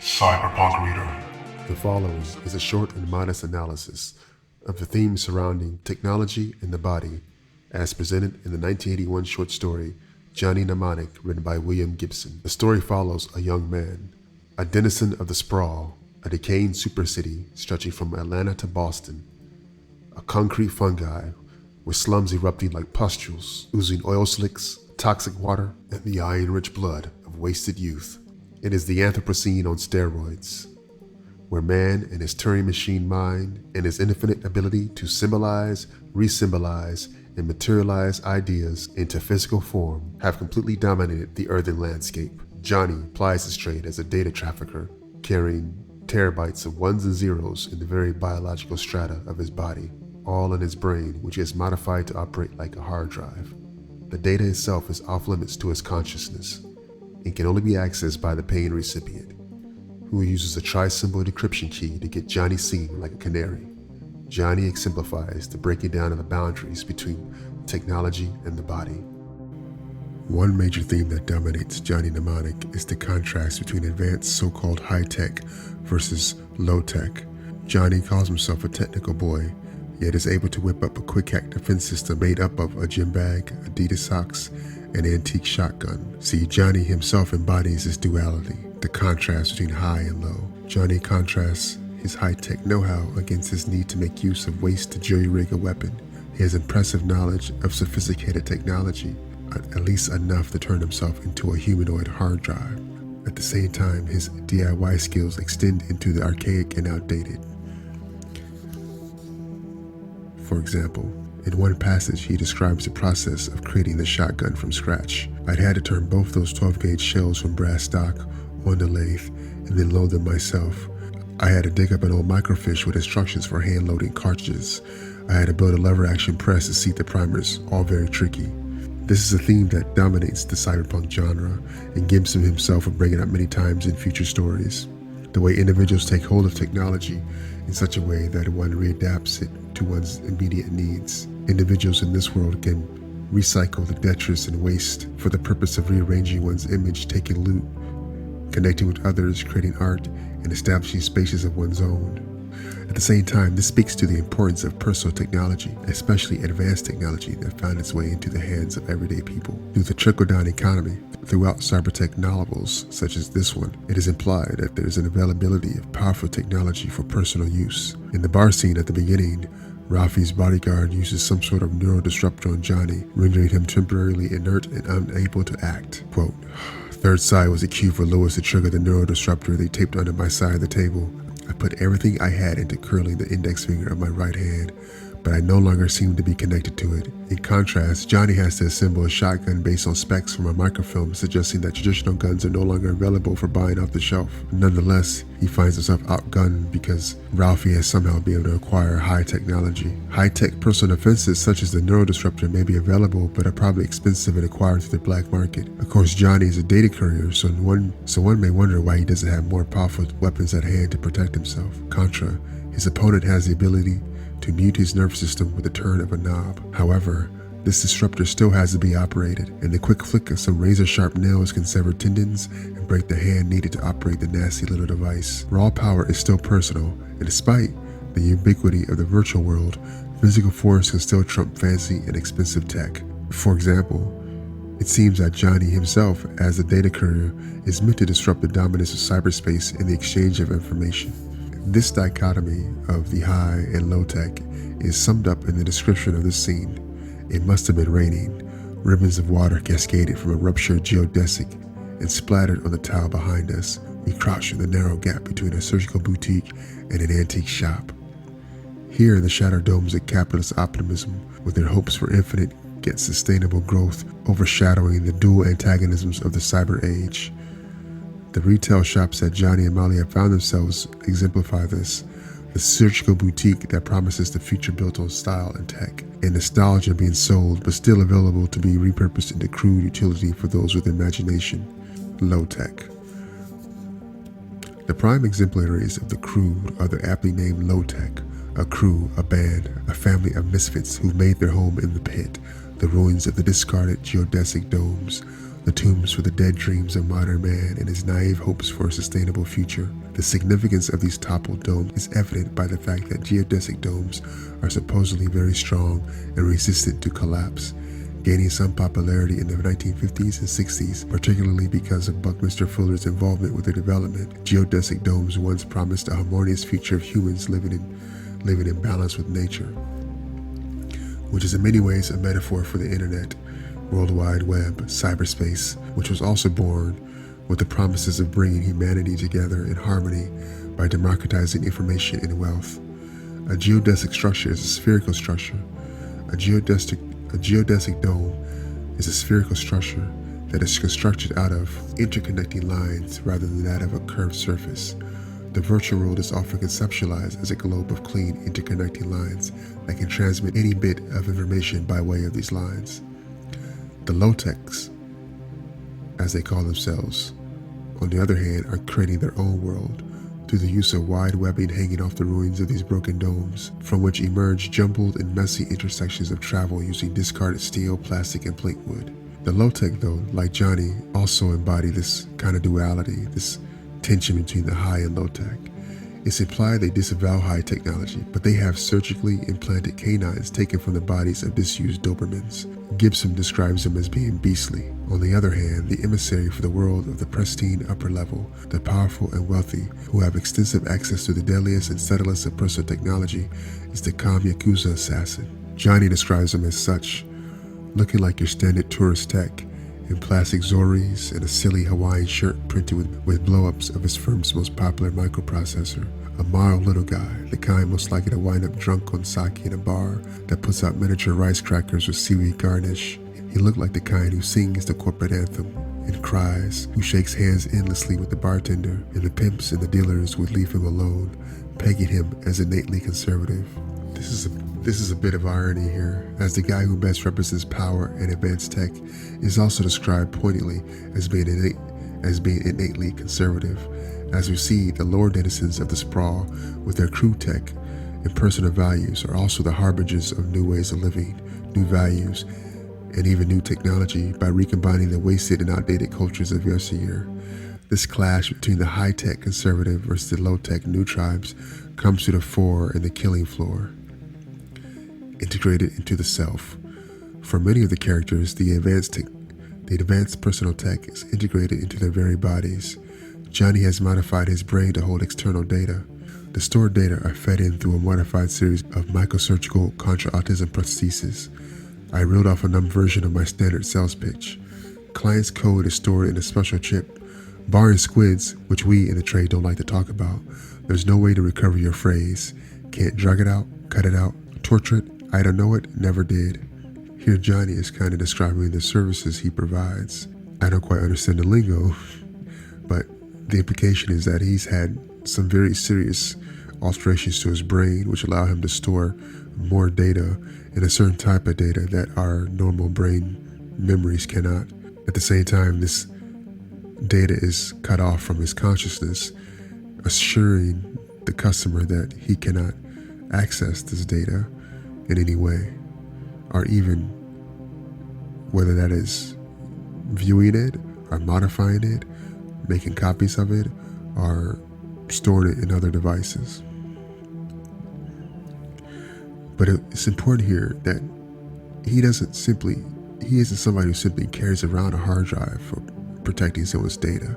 Cyberpunk reader. The following is a short and modest analysis of the themes surrounding technology and the body, as presented in the 1981 short story Johnny Mnemonic, written by William Gibson. The story follows a young man, a denizen of the sprawl, a decaying supercity stretching from Atlanta to Boston, a concrete fungi with slums erupting like pustules, oozing oil slicks, toxic water, and the iron-rich blood of wasted youth. It is the Anthropocene on steroids, where man and his Turing machine mind and his infinite ability to symbolize, re-symbolize, and materialize ideas into physical form have completely dominated the earthen landscape. Johnny plies his trade as a data trafficker, carrying terabytes of ones and zeros in the very biological strata of his body, all in his brain, which is modified to operate like a hard drive. The data itself is off limits to his consciousness and can only be accessed by the paying recipient, who uses a tri-symbol decryption key to get Johnny seen like a canary. Johnny exemplifies the breaking down of the boundaries between technology and the body. One major theme that dominates Johnny Mnemonic is the contrast between advanced so-called high-tech versus low-tech. Johnny calls himself a technical boy, yet is able to whip up a quick-hack defense system made up of a gym bag, Adidas socks, and an antique shotgun. See, Johnny himself embodies this duality, the contrast between high and low. Johnny contrasts his high-tech know-how against his need to make use of waste to jury-rig a weapon. He has impressive knowledge of sophisticated technology, at least enough to turn himself into a humanoid hard drive. At the same time, his DIY skills extend into the archaic and outdated. For example, in one passage, he describes the process of creating the shotgun from scratch. I'd had to turn both those 12-gauge shells from brass stock on the lathe and then load them myself. I had to dig up an old microfiche with instructions for hand-loading cartridges. I had to build a lever-action press to seat the primers, all very tricky. This is a theme that dominates the cyberpunk genre, and Gibson himself will bring it up many times in future stories. The way individuals take hold of technology in such a way that one readapts it to one's immediate needs. Individuals in this world can recycle the detritus and waste for the purpose of rearranging one's image, taking loot, connecting with others, creating art, and establishing spaces of one's own. At the same time, this speaks to the importance of personal technology, especially advanced technology that found its way into the hands of everyday people. Through the trickle-down economy, throughout cybertech novels such as this one, it is implied that there is an availability of powerful technology for personal use. In the bar scene at the beginning, Ralphie's bodyguard uses some sort of neurodisruptor on Johnny, rendering him temporarily inert and unable to act. Quote, "Third side was a cue for Lois to trigger the neurodisruptor they taped under my side of the table. I put everything I had into curling the index finger of my right hand, but I no longer seemed to be connected to it. In contrast, Johnny has to assemble a shotgun based on specs from a microfilm, suggesting that traditional guns are no longer available for buying off the shelf. Nonetheless, he finds himself outgunned because Ralphie has somehow been able to acquire high technology. High-tech personal defenses such as the neurodisruptor may be available, but are probably expensive and acquired through the black market. Of course, Johnny is a data courier, so one may wonder why he doesn't have more powerful weapons at hand to protect himself. Contra, his opponent has the ability to mute his nervous system with the turn of a knob. However, this disruptor still has to be operated, and the quick flick of some razor-sharp nails can sever tendons and break the hand needed to operate the nasty little device. Raw power is still personal, and despite the ubiquity of the virtual world, physical force can still trump fancy and expensive tech. For example, it seems that Johnny himself, as the data courier, is meant to disrupt the dominance of cyberspace in the exchange of information. This dichotomy of the high and low tech is summed up in the description of this scene. It must have been raining. Ribbons of water cascaded from a ruptured geodesic and splattered on the tile behind us. We crouched in the narrow gap between a surgical boutique and an antique shop. Here, the shattered domes of capitalist optimism, with their hopes for infinite yet sustainable growth, overshadowing the dual antagonisms of the cyber age. The retail shops that Johnny and Molly have found themselves exemplify this. The surgical boutique that promises the future built on style and tech, and nostalgia being sold but still available to be repurposed into crude utility for those with imagination. Low tech. The prime exemplaries of the crude are the aptly named low tech, a crew, a band, a family of misfits who've made their home in the pit, the ruins of the discarded geodesic domes, the tombs for the dead dreams of modern man and his naive hopes for a sustainable future. The significance of these toppled domes is evident by the fact that geodesic domes are supposedly very strong and resistant to collapse, gaining some popularity in the 1950s and 60s, particularly because of Buckminster Fuller's involvement with their development. Geodesic domes once promised a harmonious future of humans living in balance with nature, which is in many ways a metaphor for the internet, World Wide Web, cyberspace, which was also born with the promises of bringing humanity together in harmony by democratizing information and wealth. A geodesic structure is a spherical structure. A geodesic dome is a spherical structure that is constructed out of interconnecting lines rather than that of a curved surface. The virtual world is often conceptualized as a globe of clean, interconnecting lines that can transmit any bit of information by way of these lines. The low-techs, as they call themselves, on the other hand, are creating their own world through the use of wide webbing hanging off the ruins of these broken domes, from which emerge jumbled and messy intersections of travel using discarded steel, plastic, and plate wood. The low-tech, though, like Johnny, also embody this kind of duality, this tension between the high and low-tech. It's implied they disavow high technology, but they have surgically implanted canines taken from the bodies of disused Dobermans. Gibson describes them as being beastly. On the other hand, the emissary for the world of the pristine upper level, the powerful and wealthy, who have extensive access to the deadliest and subtlest of personal technology, is the calm Yakuza assassin. Johnny describes them as such, looking like your standard tourist tech, in plastic zoris and a silly Hawaiian shirt printed with blow-ups of his firm's most popular microprocessor. A mild little guy, the kind most likely to wind up drunk on sake in a bar that puts out miniature rice crackers with seaweed garnish. He looked like the kind who sings the corporate anthem and cries, who shakes hands endlessly with the bartender, and the pimps and the dealers would leave him alone, pegging him as innately conservative. This is a bit of irony here, as the guy who best represents power and advanced tech is also described pointedly as being innately conservative, as we see the lower denizens of the sprawl with their crude tech and personal values are also the harbingers of new ways of living, new values, and even new technology by recombining the wasted and outdated cultures of yesteryear. This clash between the high-tech conservative versus the low-tech new tribes comes to the fore in the killing floor, integrated into the self. For many of the characters, the advanced personal tech is integrated into their very bodies. Johnny has modified his brain to hold external data. The stored data are fed in through a modified series of microsurgical contra-autism prostheses. I reeled off a number version of my standard sales pitch. Client's code is stored in a special chip. Barring squids, which we in the trade don't like to talk about, there's no way to recover your phrase. Can't drag it out, cut it out, torture it, I don't know it, never did. Here Johnny is kind of describing the services he provides. I don't quite understand the lingo, but the implication is that he's had some very serious alterations to his brain which allow him to store more data and a certain type of data that our normal brain memories cannot. At the same time, this data is cut off from his consciousness, assuring the customer that he cannot access this data in any way, or even whether that is viewing it or modifying it, making copies of it, or storing it in other devices. But it's important here that he isn't somebody who simply carries around a hard drive for protecting someone's data.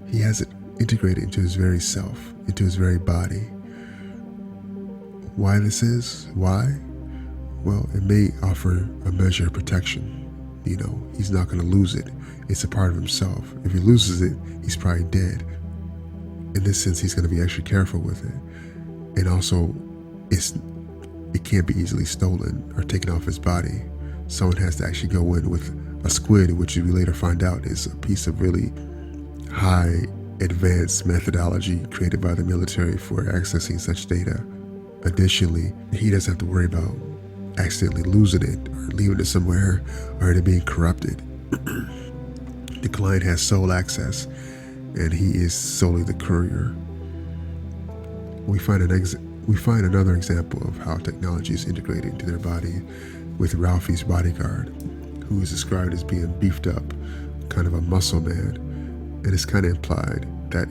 He has it integrated into his very self, into his very body. Why this is? Why? Well, it may offer a measure of protection. He's not going to lose it. It's a part of himself. If he loses it, he's probably dead. In this sense, he's going to be extra careful with it. And also, it can't be easily stolen or taken off his body. Someone has to actually go in with a squid, which we later find out is a piece of really high advanced methodology created by the military for accessing such data. Additionally, he doesn't have to worry about accidentally losing it or leaving it somewhere or it being corrupted. The client has sole access and he is solely the courier. We find another example of how technology is integrated into their body with Ralphie's bodyguard, who is described as being beefed up kind of a muscle man, and it's kind of implied that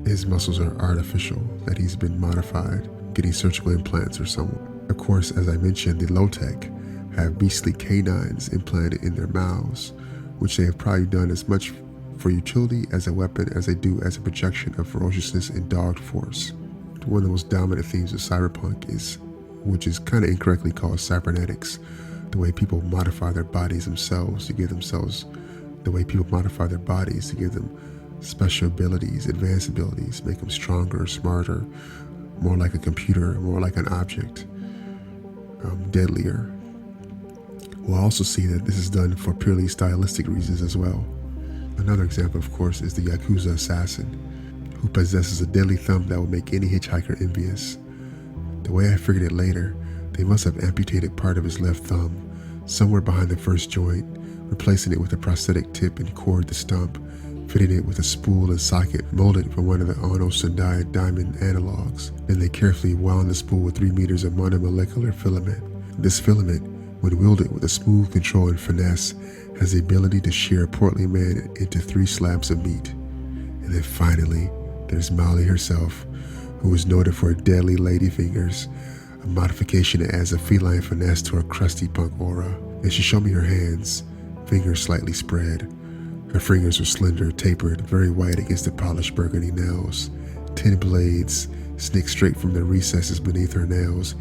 his muscles are artificial, that he's been modified, getting surgical implants or something. Of course, as I mentioned, the low-tech have beastly canines implanted in their mouths, which they have probably done as much for utility as a weapon as they do as a projection of ferociousness and dogged force. One of the most dominant themes of cyberpunk is, which is kind of incorrectly called cybernetics, the way people modify their bodies themselves to give themselves, the way people modify their bodies to give them special abilities, advanced abilities, make them stronger, smarter, more like a computer, more like an object, deadlier. We'll also see that this is done for purely stylistic reasons as well. Another example, of course, is the Yakuza assassin, who possesses a deadly thumb that will make any hitchhiker envious. The way I figured it later, they must have amputated part of his left thumb, somewhere behind the first joint, replacing it with a prosthetic tip and cord to stump, fitting it with a spool and socket molded from one of the Ono Sendai diamond analogs. Then they carefully wound the spool with 3 meters of monomolecular filament. This filament, when wielded with a smooth control and finesse, has the ability to shear a portly man into 3 slabs of meat. And then finally, there's Molly herself, who is noted for her deadly lady fingers, a modification that adds a feline finesse to her crusty punk aura. And she showed me her hands, fingers slightly spread. Her fingers are slender, tapered, very white against the polished burgundy nails. 10 blades snick straight from the recesses beneath her nails,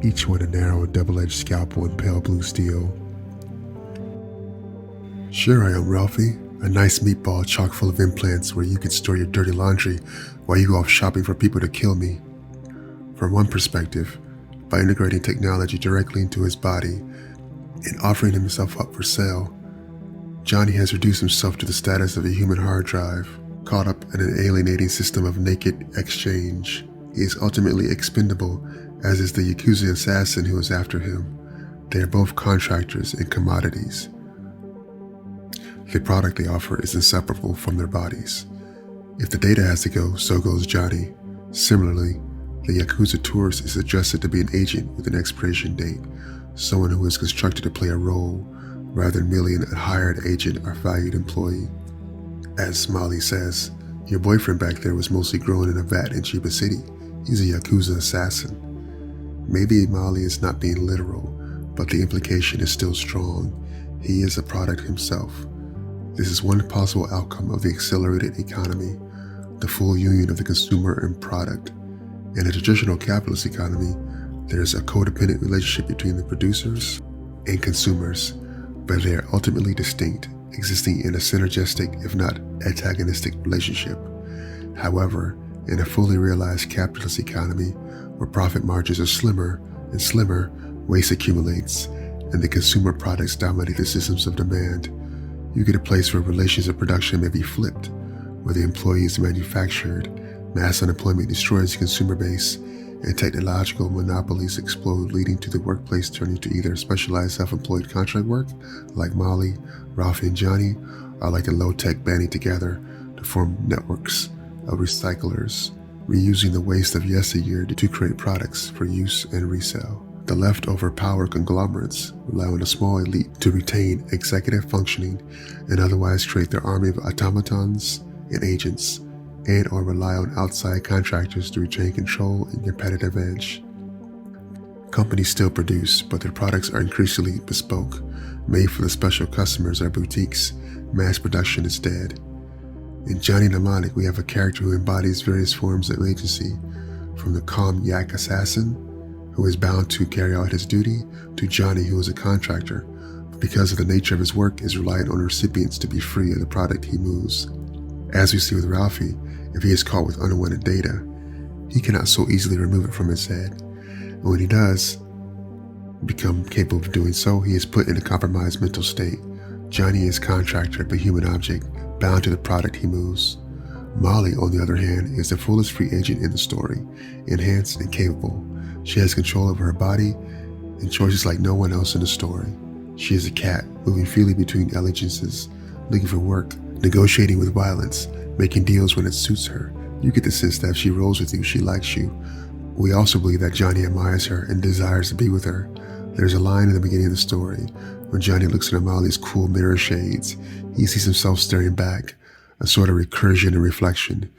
each one a narrow double-edged scalpel in pale blue steel. Sure I am, Ralphie. A nice meatball chock full of implants where you can store your dirty laundry while you go off shopping for people to kill me. From one perspective, by integrating technology directly into his body and offering himself up for sale, Johnny has reduced himself to the status of a human hard drive, caught up in an alienating system of naked exchange. He is ultimately expendable, as is the Yakuza assassin who is after him. They are both contractors and commodities. The product they offer is inseparable from their bodies. If the data has to go, so goes Johnny. Similarly, the Yakuza tourist is adjusted to be an agent with an expiration date, someone who is constructed to play a role rather than merely a hired agent or valued employee. As Molly says, your boyfriend back there was mostly grown in a vat in Chiba City. He's a Yakuza assassin. Maybe Molly is not being literal, but the implication is still strong. He is a product himself. This is one possible outcome of the accelerated economy, the full union of the consumer and product. In a traditional capitalist economy, there is a codependent relationship between the producers and consumers, but they are ultimately distinct, existing in a synergistic, if not antagonistic, relationship. However, in a fully realized capitalist economy, where profit margins are slimmer and slimmer, waste accumulates, and the consumer products dominate the systems of demand, you get a place where relations of production may be flipped, where the employee is manufactured, mass unemployment destroys the consumer base, and technological monopolies explode, leading to the workplace turning to either specialized self-employed contract work, like Molly, Ralphie, and Johnny, or like a low-tech banding together to form networks of recyclers, reusing the waste of yesteryear to create products for use and resale. The leftover power conglomerates rely on a small elite to retain executive functioning and otherwise create their army of automatons and agents, and or rely on outside contractors to retain control and competitive edge. Companies still produce, but their products are increasingly bespoke, made for the special customers or boutiques. Mass production is dead. In Johnny Mnemonic, we have a character who embodies various forms of agency, from the calm yak assassin, who is bound to carry out his duty, to Johnny, who is a contractor, but because of the nature of his work is reliant on recipients to be free of the product he moves. As we see with Ralphie, if he is caught with unwanted data, he cannot so easily remove it from his head. And when he does become capable of doing so, he is put in a compromised mental state. Johnny is contractor, but human object, bound to the product he moves. Molly, on the other hand, is the fullest free agent in the story, enhanced and capable. She has control over her body and choices like no one else in the story. She is a cat, moving freely between allegiances, looking for work, negotiating with violence, making deals when it suits her. You get the sense that if she rolls with you, she likes you. We also believe that Johnny admires her and desires to be with her, There's a line in the beginning of the story when Johnny looks at all these cool mirror shades. He sees himself staring back, a sort of recursion and reflection,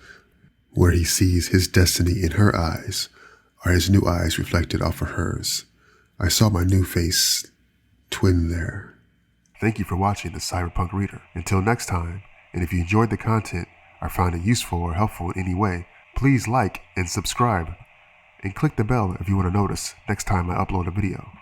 where he sees his destiny in her eyes, or his new eyes reflected off of hers. I saw my new face twin there. Thank you for watching the Cyberpunk Reader. Until next time, and if you enjoyed the content or found it useful or helpful in any way, please like and subscribe, and click the bell if you want to notice next time I upload a video.